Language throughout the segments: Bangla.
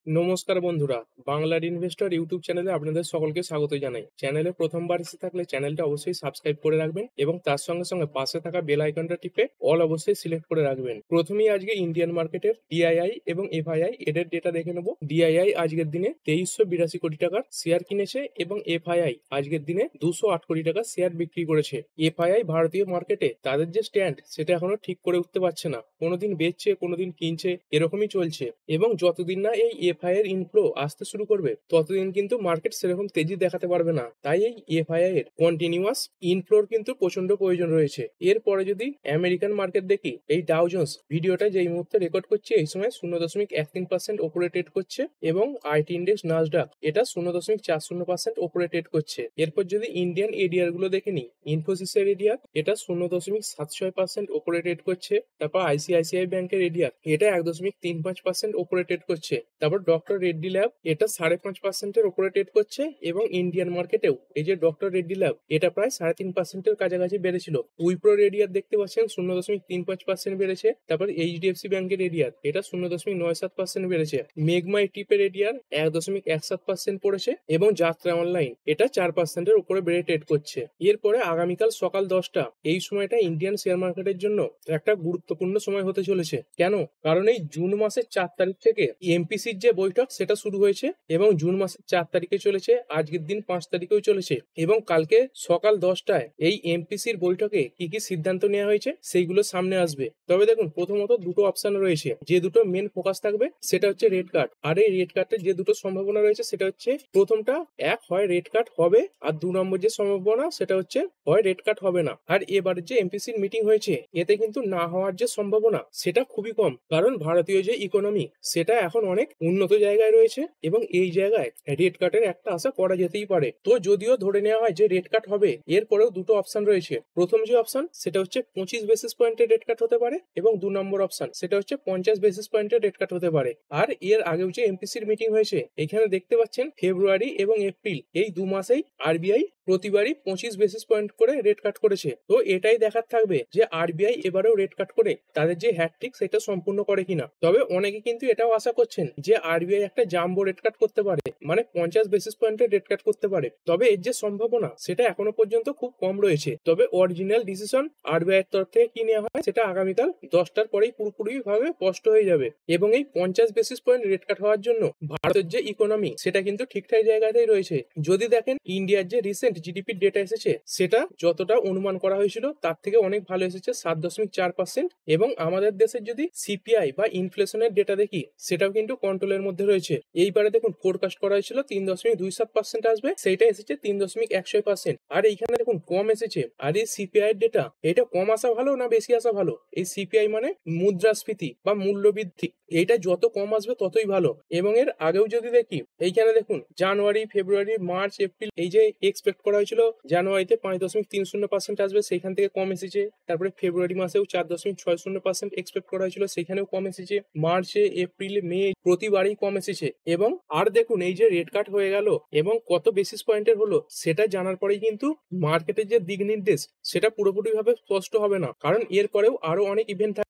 নমস্কার বন্ধুরা, বাংলার ইনভেস্টর ইউটিউব চ্যানেলে আপনাদের সকলকে স্বাগত জানাই। চ্যানেলে প্রথমবার এসে থাকলে চ্যানেলটা অবশ্যই সাবস্ক্রাইব করে রাখবেন এবং তার সঙ্গে সঙ্গে পাশে থাকা বেল আইকনটা টিপে অল অবশ্যই সিলেক্ট করে রাখবেন। প্রথমেই আজকে ইন্ডিয়ান মার্কেটের ডিআইআই এবং এফআইআই এদের ডেটা দেখে নেব। ডিআইআই আজকের দিনে 2382 কোটি টাকার শেয়ার কিনেছে এবং এফআইআই আজকের দিনে 208 কোটি টাকার শেয়ার বিক্রি করেছে। এফআইআই ভারতীয় মার্কেটে তাদের যে স্ট্যান্ড সেটা এখনো ঠিক করে উঠতে পারছে না, কোনোদিন বেচছে কোনোদিন কিনছে, এরকমই চলছে। এবং যতদিন না এই এফআই এর ইনফ্লো আসতে শুরু করবে ততদিন কিন্তু মার্কেট সেরকম তেজি দেখাতে পারবে না। তাই এই এফআইআই এর কন্টিনিউয়াস ইনফ্লোর কিন্তু প্রচন্ড প্রয়োজন রয়েছে। এরপরে যদি আমেরিকান মার্কেট দেখি, এই ডাও জোন্স ভিডিওটা যেই মুহূর্তে রেকর্ড করছে এই সময় 0.13% ওপরে ট্রেড করছে এবং আইটি ইন্ডেক্স নাসডাক এটা 0.40% ওপরে ট্রেড করছে। এরপর যদি ইন্ডিয়ান এডিআর গুলো দেখে নি, ইনফোসিসের এডিআর এটা 0.76% ওপরে ট্রেড করছে। তারপর আইসিআইসিআই ব্যাংকের এডিআর এটা 1.35% ওপরে ট্রেড করছে। তারপর ডক্টর রেড্ডি ল্যাব এটা 5.5%-এর ওপরে ট্রেড করছে এবং ইন্ডিয়ান মার্কেটেও এই যে ডক্টর রেড্ডি ল্যাব এটা প্রায় 3.5%-এর কাছাকাছি বেড়েছিল। উইপ্রো এডিআর দেখতে পাচ্ছেন 0.35% বেড়েছে। তারপর এইচডিএফসি ব্যাংকের এডিআর এটা 0.97% বেড়েছে। মেঘমাই টিপের এডিআর 1.17% পড়েছে এবং যাত্রা অনলাইন এটা 4%-এর উপরে বেড়ে ট্রেড করছে। এরপরে আগামীকাল সকাল 10টা এই সময়টা ইন্ডিয়ান শেয়ার মার্কেটের জন্য একটা গুরুত্বপূর্ণ সময় হতে চলেছে। কেন? কারণ এই জুন মাসের 4 তারিখ থেকে এমপিসির যে বৈঠক সেটা শুরু হয়েছে এবং জুন মাসের 4 তারিখে চলেছে, আজকের দিন 5 তারিখেও চলেছে এবং কালকে সকাল 10টায় এই এমপিসির বৈঠকে কি কি সিদ্ধান্ত নেওয়া হয়েছে সেইগুলো সামনে আসবে। তবে দেখুন, প্রথমত দুটো অপশন রয়েছে, যে দুটো মেন ফোকাস থাকবে সেটা হচ্ছে রেড কার্ড। আর এই রেড কার্ডের যে দুটো সম্ভাবনা রয়েছে সেটা হচ্ছে, প্রথমটা এক হয় রেড কার্ড হবে, আর 2 নম্বর যে সম্ভাবনা সেটা হচ্ছে হয় রেড কার্ড হবে না। আর এবারে যে এমপিসির মিটিং হয়েছে এতে কিন্তু না হওয়ার যে সম্ভাবনা সেটা খুবই কম, কারণ ভারতীয় যে ইকোনমি সেটা এখন অনেক উন্নত জায়গায় রয়েছে এবং এই জায়গায় রেড কার্ডের একটা আশা করা যেতেই পারে। তো যদিও ধরে নেওয়া হয় যে রেড কার্ড হবে, এরপরেও দুটো অপশন রয়েছে। প্রথম যে অপশন সেটা হচ্ছে 25 বেসিস পয়েন্টের রেড কাট হতে পারে এবং 2 নম্বর অপশন সেটা হচ্ছে 50 বেসিস পয়েন্টের রেড কাট হতে পারে। আর এর আগেও যে এমপিসির মিটিং হয়েছে এখানে দেখতে পাচ্ছেন ফেব্রুয়ারি এবং এপ্রিল এই 2 মাসেই আরবিআই প্রতিবারই 25 বেসিস পয়েন্ট করে রেট কাট করেছে। তো এটাই দেখার থাকবে যে আরবিআই এবারেও রেট কাট করে তাদের যে হ্যাটট্রিক সেটা সম্পূর্ণ করে কিনা। তবে অনেকে কিন্তু এটাও আশা করছেন যে আরবিআই একটা জাম্বো রেট কাট করতে পারে, মানে 50 বেসিস পয়েন্টের রেট কাট করতে পারে। তবে এর যে সম্ভাবনা সেটা এখনো পর্যন্ত খুব কম রয়েছে। তবে অরিজিনাল ডিসিশন আরবিআই এর তরফ থেকে কি নেওয়া হয় সেটা আগামীকাল 10টার পরেই পুরোপুরি ভাবে স্পষ্ট হয়ে যাবে। এবং এই 50 বেসিস পয়েন্ট রেট কাট হওয়ার জন্য ভারতের যে ইকোনমি সেটা কিন্তু ঠিকঠাক জায়গাতেই রয়েছে। যদি দেখেন ইন্ডিয়ার যে রিসেন্ট জিডিপির ডেটা এসেছে সেটা যতটা অনুমান করা হয়েছিল তার থেকে অনেক ভালো এসেছে, 7.4%। এবং আমাদের দেশের যদি সিপিআই বা ইনফ্লেশনের ডেটা দেখি সেটাও কিন্তু কন্ট্রোলের মধ্যে রয়েছে। এইবারে দেখুন ফোরকাস্ট করা হয়েছিল 3.27% আসবে, সেইটা এসেছে 3.16%। আর এইখানে দেখুন কম এসেছে। আর এই সিপিআই এর ডেটা এটা কম আসা ভালো না বেশি আসা ভালো? এই সিপিআই মানে মুদ্রাস্ফীতি বা মূল্যবৃদ্ধি, এইটা যত কম আসবে ততই ভালো। এবং এর আগেও যদি দেখি, এইখানে দেখুন জানুয়ারি, ফেব্রুয়ারি, মার্চ, এপ্রিল এই যে এক্সপেক্ট করা হয়েছিল জানুয়ারিতে 5.30% আসবে, সেখান থেকে কম এসেছে। তারপরে ফেব্রুয়ারি মাসেও 4.60% এক্সপেক্ট করা হয়েছিল, সেখানেও কম এসেছে। মার্চে, এপ্রিলে, মে প্রতিবারই কম এসেছে। এবং আর দেখুন এই যে রেড কাট হয়ে গেল এবং কত বেসিস পয়েন্টের হলো সেটা জানার পরেই কিন্তু মার্কেটের যে দিক নির্দেশ সেটা পুরোপুরি ভাবে স্পষ্ট হবে না, কারণ এর পরেও আরো অনেক ইভেন্ট থাকবে।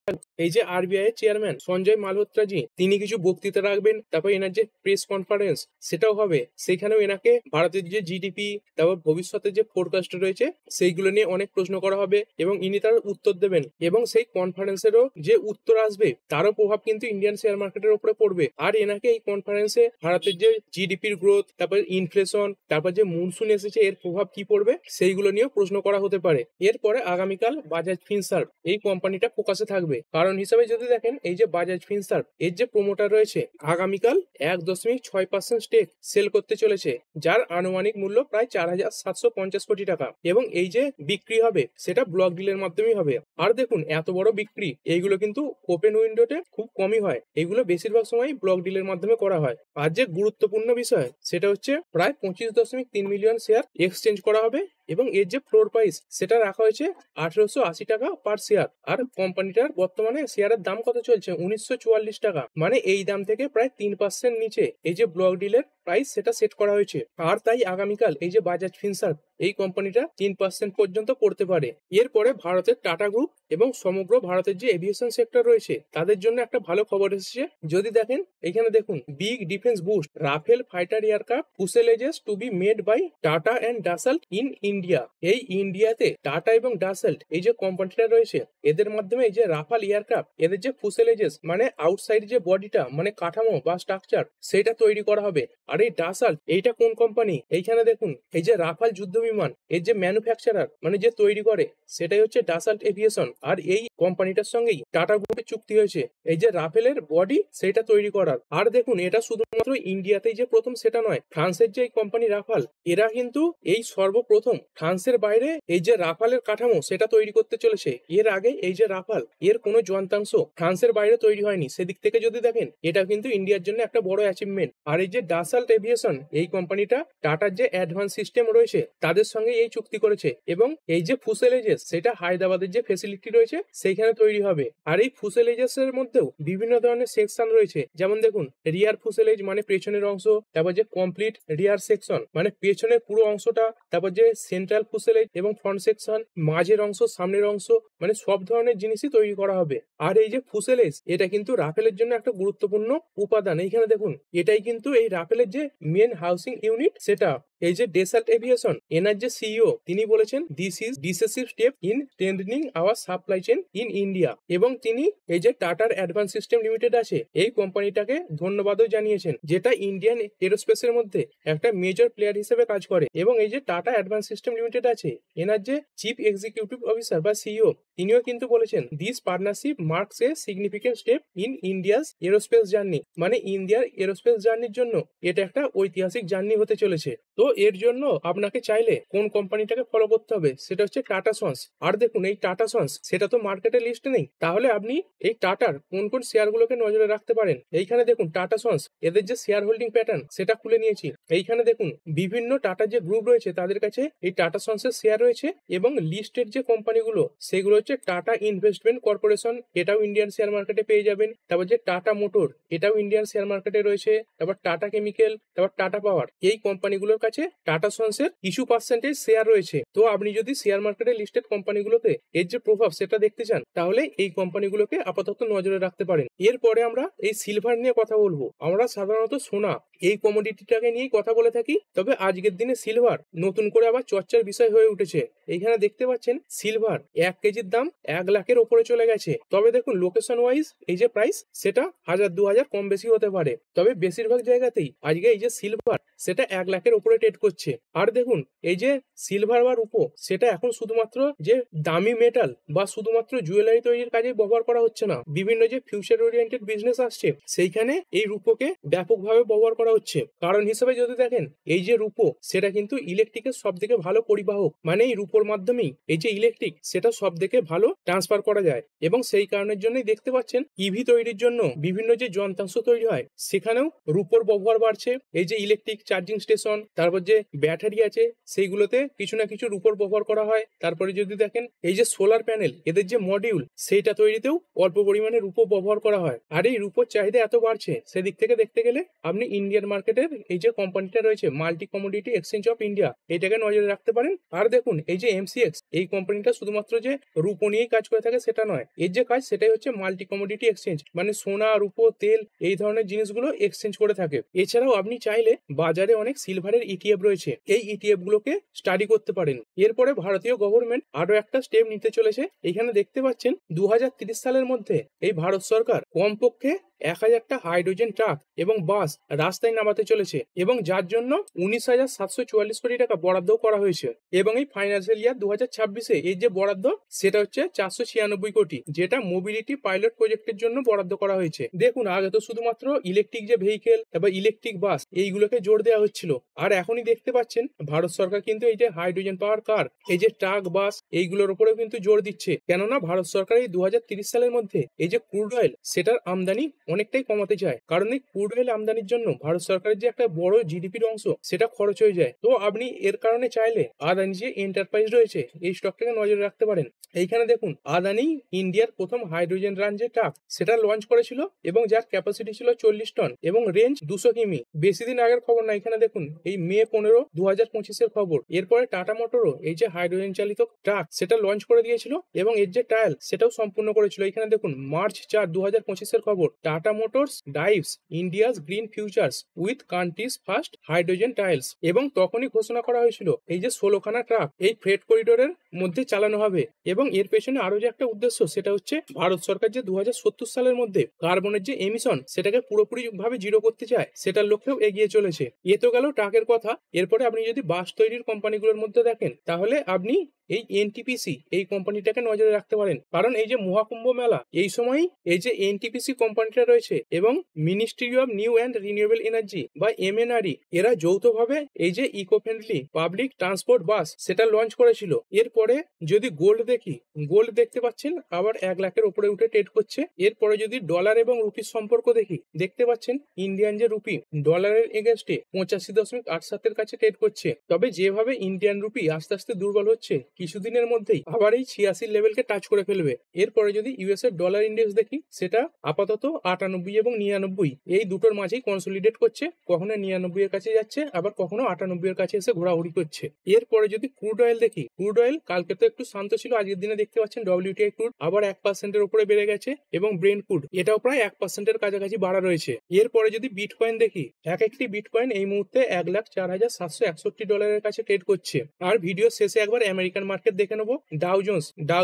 এই যে আরবিআই এর চেয়ারম্যান সঞ্জয় মালহোত্রা জি তিনি কিছু বক্তৃতা রাখবেন, তারপর এনার যে প্রেস কনফারেন্স সেটাও হবে, সেখানেও এনাকে ভারতের যে জিডিপি তারপর ভবিষ্যতে যে ফোরকাস্ট রয়েছে সেইগুলো নিয়ে অনেক প্রশ্ন করা হবে এবং ইনি তার উত্তর দেবেন। এবং সেই কনফারেন্সেরও যে উত্তর আসবে তারও প্রভাব কিন্তু ইন্ডিয়ান শেয়ার মার্কেটের উপরে পড়বে। আর এনাকে এই কনফারেন্সে ভারতের যে জিডিপির গ্রোথ, তারপর ইনফ্লেশন, তারপর যে মনসুন এসেছে এর প্রভাব কি পড়বে সেইগুলো নিয়েও প্রশ্ন করা হতে পারে। এরপরে আগামীকাল বাজাজ ফিনসার্ভ এই কোম্পানিটা ফোকাসে থাকবে, কারণ হিসাবে যদি দেখেন এই যে বাজাজ ফিনসার্ভ এর যে প্রমোটার রয়েছে আগামীকাল 1.6% স্টেক সেল করতে চলেছে, যার আনুমানিক মূল্য প্রায় 4,750 কোটি টাকা। এবং এই যে বিক্রি হবে সেটা ব্লক ডিলের মাধ্যমেই হবে। আর দেখুন এত বড় বিক্রি এইগুলো কিন্তু ওপেন উইন্ডোতে খুব কমই হয়, এগুলো বেশিরভাগ সময় ব্লক ডিলের মাধ্যমে করা হয়। আর যে গুরুত্বপূর্ণ বিষয় সেটা হচ্ছে প্রায় 25.3 মিলিয়ন শেয়ার এক্সচেঞ্জ করা হবে এবং এর যে ফ্লোর প্রাইস সেটা রাখা হয়েছে 1880 টাকা পার শেয়ার। আর কোম্পানিটার বর্তমানে শেয়ারের দাম কত চলছে? 1944 টাকা। মানে এই দাম থেকে প্রায় 3% নিচে এই যে ব্লক ডিলের প্রাইস সেটা সেট করা হয়েছে। আর তাই আগামীকাল এই যে বাজাজ ফিনসার্ভ এই কোম্পানিটা 3% পর্যন্ত পড়তে পারে। এরপরে ভারতের টাটা গ্রুপ এবং সমগ্র ভারতের যে এভিয়েশন সেক্টর রয়েছে তাদের জন্য একটা ভালো খবর এসেছে। যদি দেখেন এখানে দেখুন, big defence boost, Rafale fighter aircraft fuselages to be made by Tata and Dassault in India. এই ইন্ডিয়াতে টাটা এবং ডাসাল্ট এই যে কোম্পানিটা রয়েছে এদের মাধ্যমে এই যে রাফাল এয়ারক্রাফট এদের যে ফুসেলেজেস মানে আউটসাইড যে বডিটা মানে কাঠামো বা স্ট্রাকচার সেটা তৈরি করা হবে। আর এই ডাসাল্ট এইটা কোন কোম্পানি? এইখানে দেখুন এই যে রাফাল যুদ্ধ বিমান এর যে ম্যানুফ্যাকচারার মানে যে তৈরি করে সেটাই হচ্ছে ডাসাল্ট এভিয়েশন। আর এই কোম্পানিটার সঙ্গেই টাটা গ্রুপের চুক্তি হয়েছে এই যে রাফেলের বডি সেটা তৈরি করার। আর দেখুন এটা শুধুমাত্র ইন্ডিয়াতেই যে প্রথম সেটা নয়, ফ্রান্সের যে এই কোম্পানি রাফাল এরা কিন্তু এই সর্বপ্রথম ফ্রান্সের বাইরে এই যে রাফালের কাঠামো সেটা তৈরি করতে চলেছে। এর আগে এই যে রাফাল এর কোনো যন্ত্রাংশ ফ্রান্সের বাইরে তৈরি হয়নি। সেদিক থেকে যদি দেখেন এটা কিন্তু ইন্ডিয়ার জন্য একটা বড় অ্যাচিভমেন্ট। আর এই যে ডাসাল্ট এভিয়েশন এই কোম্পানিটা টাটার যে অ্যাডভান্স সিস্টেম রয়েছে তাদের সঙ্গে এই চুক্তি করেছে এবং এই যে ফুসেলেজেস সেটা হায়দ্রাবাদের যে ফেসিলিটি রয়েছে সেইখানে তৈরি হবে। আর এই ফুসেলেজেস এর মধ্যেও বিভিন্ন ধরনের সেকশন রয়েছে, যেমন দেখুন রিয়ার ফুসেলেজ মানে পেছনের অংশ, তারপর যে কমপ্লিট রিয়ার সেকশন মানে পেছনের পুরো অংশটা, তারপর যে সেন্ট্রাল ফুসেলেজ এবং ফ্রন্ট সেকশন, মাঝের অংশ, সামনের অংশ, মানে সব ধরনের জিনিসই তৈরি করা হবে। আর এই যে ফুসেলেজ এটা কিন্তু রাফেলের জন্য একটা গুরুত্বপূর্ণ উপাদান। এইখানে দেখুন এটাই কিন্তু এই রাফেলের যে মেন হাউসিং ইউনিট সেটা। এই যে ডাসাল্ট এভিয়েশন এনার যে সিইও তিনি বলেছেন this is decisive step in strengthening our supply chain in India, এবং তিনি এই যে টাটার অ্যাডভান্স সিস্টেম লিমিটেড আছে এই কোম্পানিটাকে ধন্যবাদও জানিয়েছেন, যেটা ইন্ডিয়ান এরোস্পেসের মধ্যে একটা মেজর প্লেয়ার হিসেবে কাজ করে। এবং এই যে টাটা অ্যাডভান্স সিস্টেম লিমিটেড আছে এনার যে চিফ এক্সিকিউটিভ অফিসার বা সিইও তিনিও কিন্তু বলেছেন this partnership marks a significant step in India's aerospace journey, মানে ইন্ডিয়ার এরোস্পেস জার্নির জন্য এটা একটা ঐতিহাসিক জার্নি হতে চলেছে। তো এর জন্য আপনাকে চাইলে কোন কোম্পানিটাকে ফলো করতে হবে সেটা হচ্ছে টাটা সন্স। আর দেখুন এই টাটা সন্স সেটা তো মার্কেটের লিস্টে নেই, তাহলে আপনি এই টাটার কোন কোন শেয়ার গুলোকে নজরে রাখতে পারেন। এইখানে দেখুন টাটা সন্স এদের যে শেয়ার হোল্ডিং প্যাটার্ন সেটা খুলে নিয়েছি। এইখানে দেখুন বিভিন্ন টাটার যে গ্রুপ রয়েছে তাদের কাছে এই টাটা সন্সের শেয়ার রয়েছে এবং লিস্টেড যে কোম্পানিগুলো সেগুলো হচ্ছে টাটা ইনভেস্টমেন্ট কর্পোরেশন, এটাও ইন্ডিয়ান শেয়ার মার্কেটে পেয়ে যাবেন। তারপর যে টাটা মোটর এটাও ইন্ডিয়ান শেয়ার মার্কেটে রয়েছে। তারপর টাটা কেমিক্যাল, তারপর টাটা পাওয়ার, এই কোম্পানিগুলোর কাছে টাটা সন্সের কিছু পার্সেন্টেজ শেয়ার রয়েছে। তো আপনি যদি শেয়ার মার্কেটে লিস্টেড কোম্পানিগুলোতে এর যে প্রভাব সেটা দেখতে চান তাহলে এই কোম্পানিগুলোকে আপাতত নজরে রাখতে পারেন। এরপরে আমরা এই সিলভার নিয়ে কথা বলবো। আমরা সাধারণত সোনা এই কমোডিটিটাকে নিয়েই কথা বলে থাকি, তবে আজকের দিনে সিলভার নতুন করে আবার চর্চার বিষয় হয়ে উঠেছে। এইখানে দেখতে পাচ্ছেন সিলভার 1 কেজির দাম 1 লাখের ওপরে চলে গেছে। তবে দেখুন লোকেশন ওয়াইজ এই যে প্রাইস সেটা 1000-2000 কম বেশি হতে পারে, তবে বেশিরভাগ জায়গাতেই আজকে এই যে সিলভার সেটা 1 লাখের উপরে ট্রেড করছে। আর দেখুন এই যে সিলভার বা রূপো সেটা এখন শুধুমাত্র যে দামি মেটাল বা শুধুমাত্র জুয়েলারি তৈরির কাজে ব্যবহার করা হচ্ছে না, বিভিন্ন যে ফিউচার ওরিয়েন্টেড বিজনেস আসছে সেইখানে এই রূপোকে ব্যাপকভাবে ব্যবহার করা হচ্ছে। কারণ হিসেবে যদি দেখেন এই যে রূপো সেটা কিন্তু ইলেকট্রিকের সব থেকে ভালো পরিবাহক, মানে এই রূপোর মাধ্যমেই এই যে ইলেকট্রিক সেটা সব থেকে ভালো ট্রান্সফার করা যায়। এবং সেই কারণের জন্যই দেখতে পাচ্ছেন ইভি তৈরির জন্য বিভিন্ন যে যন্ত্রাংশ তৈরি হয় সেখানেও রূপোর ব্যবহার বাড়ছে। এই যে ইলেকট্রিক চার্জিং স্টেশন, তারপর যে ব্যাটারি আছে সেইগুলোতে কিছু না কিছু রূপোর ব্যবহার করা হয়। তারপরে যদি দেখেন এই যে সোলার প্যানেল এদের যে মডিউল সেইটা তৈরিতেও অল্প পরিমাণে রূপো ব্যবহার করা হয়। আর এই রূপোর চাহিদা এত বাড়ছে সেদিক থেকে দেখতে গেলে আপনি ইন্ডিয়ান মার্কেটের এই যে কোম্পানিটা রয়েছে multi commodity exchange of India এটাকে নজরে রাখতে পারেন। আর দেখুন এই যে এমসিএক্স এই কোম্পানিটা শুধুমাত্র যে রূপো নিয়েই কাজ করে থাকে সেটা নয়, এর যে কাজ সেটাই হচ্ছে মাল্টি কমোডিটি এক্সচেঞ্জ, মানে সোনা, রূপো, তেল এই ধরনের জিনিসগুলো এক্সচেঞ্জ করে থাকে। এছাড়াও আপনি চাইলে বাজারে অনেক সিলভারের ইটিএফ রয়েছে, এই ইটিএফ গুলোকে স্টাডি করতে পারেন। এরপরে ভারতীয় গভর্নমেন্ট আরো একটা স্টেপ নিতে চলেছে। এখানে দেখতে পাচ্ছেন 2030 সালের মধ্যে এই ভারত সরকার কমপক্ষে 1000টা হাইড্রোজেন ট্রাক এবং বাস রাস্তায় নামাতে চলেছে, এবং যার জন্য 19,744 কোটি টাকা বরাদ্দ করা হয়েছে। এবং এই ফাইন্যান্সিয়াল ইয়ার 2026-এ এই যে বরাদ্দ সেটা হচ্ছে 496 কোটি, যেটা মোবিলিটি পাইলট প্রজেক্টের জন্য বরাদ্দ করা হয়েছে। দেখুন আগে তো শুধুমাত্র ইলেকট্রিক যে ভেহিকেল বা ইলেকট্রিক বাস এইগুলোকে জোর দেওয়া হচ্ছিল, আর এখনই দেখতে পাচ্ছেন ভারত সরকার কিন্তু এই যে হাইড্রোজেন পাওয়ার কার, এই যে ট্রাক, বাস এইগুলোর উপরেও কিন্তু জোর দিচ্ছে। কেননা ভারত সরকার এই 2030 সালের মধ্যে এই যে ক্রুড অয়েল সেটার আমদানি অনেকটাই কমাতে চায়, কারণ এই ক্রুড অয়েল আমদানির জন্য ভারত সরকারের যে একটা বড় জিডিপির অংশ সেটা খরচ হয়ে যায়। তো আপনি এর কারণে চাইলে আদানি যে এন্টারপ্রাইজ রয়েছে এই স্টকটাকে নজরে রাখতে পারেন। এইখানে দেখুন আদানি ইন্ডিয়ার প্রথম হাইড্রোজেন রান যে ট্রাক সেটা লঞ্চ করেছিল এবং যার ক্যাপাসিটি ছিল 40 টন এবং রেঞ্জ 200 কিমি। বেশি দিন আগের খবর না, এখানে দেখুন এই মে 15, 2025 খবর। এরপরে টাটা মোটরও এই যে হাইড্রোজেন চালিত ট্রাক সেটা লঞ্চ করে দিয়েছিল এবং এর যে ট্রায়াল সেটাও সম্পূর্ণ করেছিল। এখানে দেখুন মার্চ 4, 2025 খবর, Tata Motors drives India's green futures with country's first hydrogen trials. এবং তখনই ঘোষণা করা হয়েছিল এই যে 16খানা ট্রাক এই ফ্রেট করিডোরের মধ্যে চালানো হবে এবং এর পেছনে আরো যে একটা উদ্দেশ্য সেটা হচ্ছে ভারত সরকার যে 2070 সালের মধ্যে কার্বনের যে এমিশন সেটাকে পুরোপুরি ভাবে জিরো করতে চায়, সেটার লক্ষ্যেও এগিয়ে চলেছে। এ তো গেল ট্রাকের কথা। এরপরে আপনি যদি বাস তৈরির কোম্পানিগুলোর মধ্যে দেখেন তাহলে আপনি এই এনটিপিসি এই কোম্পানিটাকে নজরে রাখতে পারেন, কারণ এই যে মহাকুম্ভ মেলা এই সময় এই যে এনটিপিসি কোম্পানিটা রয়েছে এবং ministry of new and renewable energy বা এমএনআরই এরা যৌথভাবে এই যে ইকো ফ্রেন্ডলি পাবলিক ট্রান্সপোর্ট বাস সেটা লঞ্চ করেছিল। এরপরে যদি গোল্ড দেখি, গোল্ড দেখতে পাচ্ছেন আবার 1 লাখের উপরে উঠে ট্রেড করছে। এরপরে যদি ডলার এবং রুপির সম্পর্ক দেখি, দেখতে পাচ্ছেন ইন্ডিয়ান যে রুপি ডলারের এগেনস্টে 85.87 কাছে ট্রেড করছে। তবে যেভাবে ইন্ডিয়ান রুপি আস্তে আস্তে দুর্বল হচ্ছে কিছুদিনের মধ্যেই আবার এই 86 লেভেলকে টাচ করে ফেলবে। এরপরে যদি ইউএস এর ডলার ইন্ডেক্স দেখি, সেটা আপাতত 98 এবং 99 এই দুটোর মাঝেই কনসলিডেট করছে, কখনো 99 এর কাছে যাচ্ছে আবার কখনো 98 এর কাছে এসে ঘোরাঘুরি করছে। এরপরে যদি ক্রুড অয়েল দেখি, ক্রুড অয়েল কালকে তো একটু শান্ত ছিল, আজকের দিনে দেখতে পাচ্ছেন ডব্লিউটিআই ক্রুড আবার 1% উপরে বেড়ে গেছে এবং ব্রেন্ট ক্রুড এটাও প্রায় 1% কাছাকাছি বাড়া রয়েছে। এরপরে যদি বিটকয়েন দেখি, এক একটি বিটকয়েন এই মুহূর্তে $1,04,761 কাছে ট্রেড করছে। আর ভিডিও শেষে একবার আমেরিকান মার্কেট দেখে নেবো। ডাউ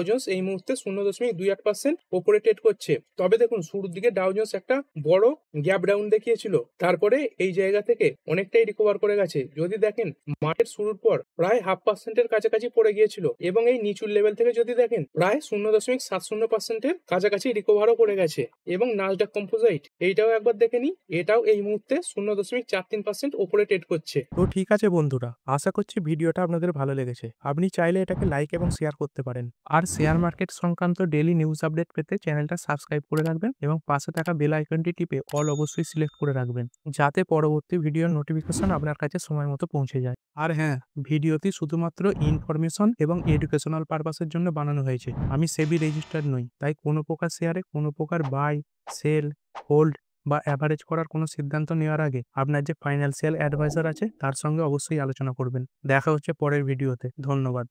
জোন্স এই মুহূর্তে 0.28% ওপরে ট্রেড করছে। তবে দেখুন শুরুর দিকে ডাউ জোন্স একটা বড় গ্যাপ ডাউন দেখিয়েছিল, তারপরে এই জায়গা থেকে অনেকটাই রিকভার করে গেছে। যদি দেখেন মার্কেট শুরুর পর প্রায় 0.5% কাছাকাছি পড়ে গিয়েছিল এবং এই নিচুর লেভেল থেকে যদি দেখেন প্রায় 0.70% কাছাকাছি রিকভারও করে গেছে। এবং নাসডাক কম্পোজাইট এইটাও একবার দেখে নি, এটাও এই মুহূর্তে 0.43% ওপরে ট্রেড করছে। তো ঠিক আছে বন্ধুরা, আশা করছি ভিডিওটা আপনাদের ভালো লেগেছে। আপনি চাইলে এটাকে লাইক এবং শেয়ার করতে পারেন। আর শেয়ার মার্কেট সংক্রান্ত ডেইলি নিউজ আপডেট পেতে চ্যানেলটা সাবস্ক্রাইব করে রাখবেন এবং পাশে থাকা বেল আইকনটি টিপে অল অবশ্যই সিলেক্ট করে রাখবেন, যাতে পরবর্তী ভিডিওর নোটিফিকেশন আপনার কাছে সময় মতো পৌঁছে যায়। আর হ্যাঁ, ভিডিওটি শুধুমাত্র ইনফরমেশন এবং এডুকেশনাল পারপাসের জন্য বানানো হয়েছে। আমি সেবি রেজিস্টার্ড নই, তাই কোনো প্রকার শেয়ারে কোনো প্রকার বাই, সেল, হোল্ড বা অ্যাভারেজ করার কোনো সিদ্ধান্ত নেওয়ার আগে আপনার যে ফাইন্যান্সিয়াল অ্যাডভাইজার আছে তার সঙ্গে অবশ্যই আলোচনা করবেন। দেখা হচ্ছে পরের ভিডিওতে। ধন্যবাদ।